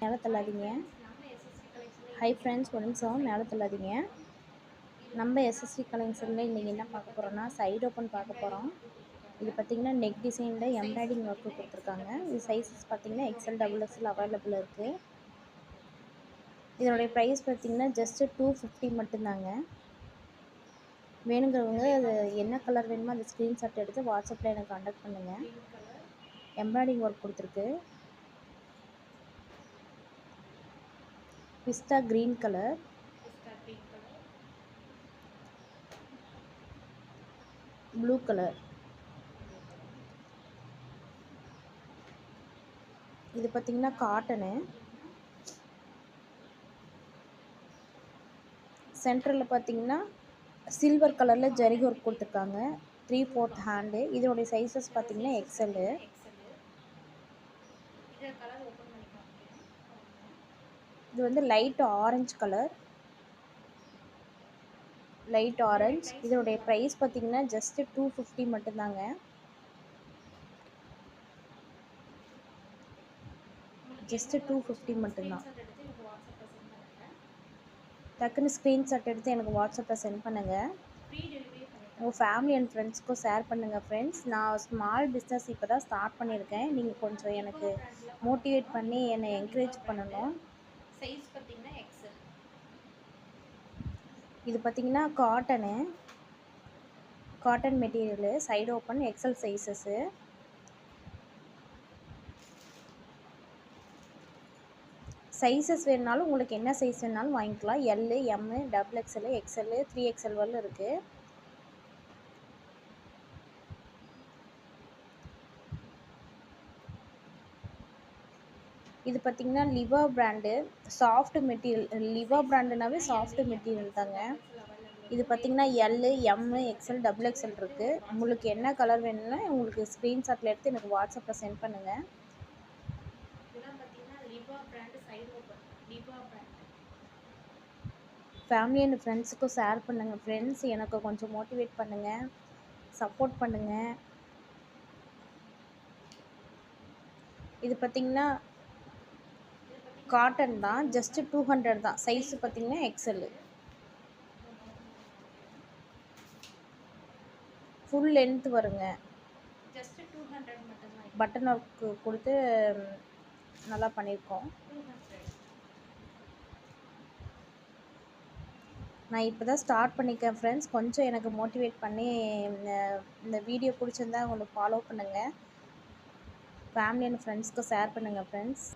மேலே தள்ளாதீங்க. Hi friends, ஒரு நிமிஷம் மேலே தள்ளாதீங்க. நம்ம எஸ்எஸ்வி கலெக்ஷனில் இன்றைக்கி என்ன பார்க்க போகிறோன்னா சைடு ஓப்பன் பார்க்க போகிறோம். இது பார்த்திங்கன்னா நெக் டிசைனில் எம்ப்ராய்டிங் ஒர்க்கு கொடுத்துருக்காங்க. இது சைஸஸ் பார்த்திங்கன்னா எக்ஸ்எல் டபுள் எக்ஸ்எல் அவைலபிள் இருக்குது. இதனுடைய ப்ரைஸ் பார்த்திங்கன்னா ஜஸ்ட்டு 250 மட்டும்தாங்க. வேணுங்கிறவங்க அது என்ன கலர் வேணுமோ அந்த ஸ்க்ரீன்ஷாட் எடுத்து வாட்ஸ்அப்பில் எனக்கு கான்டாக்ட் பண்ணுங்கள். எம்ப்ராய்டிங் ஒர்க் கொடுத்துருக்கு. பிஸ்தா க்ரீன் கலர், ப்ளூ கலர். இது பார்த்திங்கன்னா காட்டனு. சென்டரில் பார்த்திங்கன்னா சில்வர் கலரில் ஜரிகை ஒர்க் கொடுத்துருக்காங்க. 3/4 ஹேண்டு. இதோடைய சைஸஸ் பார்த்திங்கன்னா எக்ஸ்எல்லு. இது வந்து light orange colour, light orange. இதோடைய ப்ரைஸ் பார்த்திங்கன்னா ஜஸ்ட்டு 250 மட்டும்தாங்க. ஜஸ்ட்டு 250 மட்டும்தான். டக்குன்னு ஸ்க்ரீன்ஷாட் எடுத்து எனக்கு வாட்ஸ்அப்பில் சென்ட் பண்ணுங்கள். உங்கள் ஃபேமிலி அண்ட் ஃப்ரெண்ட்ஸ்க்கும் ஷேர் பண்ணுங்கள் ஃப்ரெண்ட்ஸ். நான் ஸ்மால் பிஸ்னஸ் இப்போ தான் ஸ்டார்ட் பண்ணியிருக்கேன். நீங்கள் கொஞ்சம் எனக்கு மோட்டிவேட் பண்ணி என்னை என்கரேஜ் பண்ணணும். சைஸ் பார்த்தீங்கன்னா எக்ஸ்எல். இது பார்த்திங்கன்னா cotton material, side open, XL sizes. Sizes வேணுனாலும் உங்களுக்கு என்ன சைஸ் வேணுனாலும் வாங்கிக்கலாம். L, M, double XL, XL, 3XL வரலும் இருக்குது. இது பார்த்திங்கன்னா Liva brand soft material. Liva பிராண்டுனாவே சாஃப்ட் மெட்டீரியல் தாங்க. இது பார்த்திங்கன்னா L, M, XL, double XL இருக்குது. உங்களுக்கு என்ன கலர் வேணும்னா உங்களுக்கு ஸ்க்ரீன்ஷாட்டில் எடுத்து எனக்கு வாட்ஸ்அப்பில் சென்ட் பண்ணுங்கள். ஃபேமிலி அண்ட் ஃப்ரெண்ட்ஸுக்கும் ஷேர் பண்ணுங்கள் ஃப்ரெண்ட்ஸ். எனக்கு கொஞ்சம் மோட்டிவேட் பண்ணுங்கள், சப்போர்ட் பண்ணுங்கள். இது பார்த்திங்கன்னா காட்டன் தான், ஜஸ்ட்டு 200 தான். சைஸு பார்த்திங்கன்னா எக்ஸ்எல்லு. ஃபுல் லென்த் வருங்க. ஜஸ்ட் 200 மட்டும்தான். பட்டன் ஒர்க்கு கொடுத்து நல்லா பண்ணியிருக்கோம். நான் இப்போ தான் ஸ்டார்ட் பண்ணியிருக்கேன் ஃப்ரெண்ட்ஸ். கொஞ்சம் எனக்கு மோட்டிவேட் பண்ணி இந்த வீடியோ பிடிச்சிருந்தா உங்களுக்கு ஃபாலோ பண்ணுங்கள். ஃபேமிலி அண்ட் ஃப்ரெண்ட்ஸ்க்கு ஷேர் பண்ணுங்கள் ஃப்ரெண்ட்ஸ்.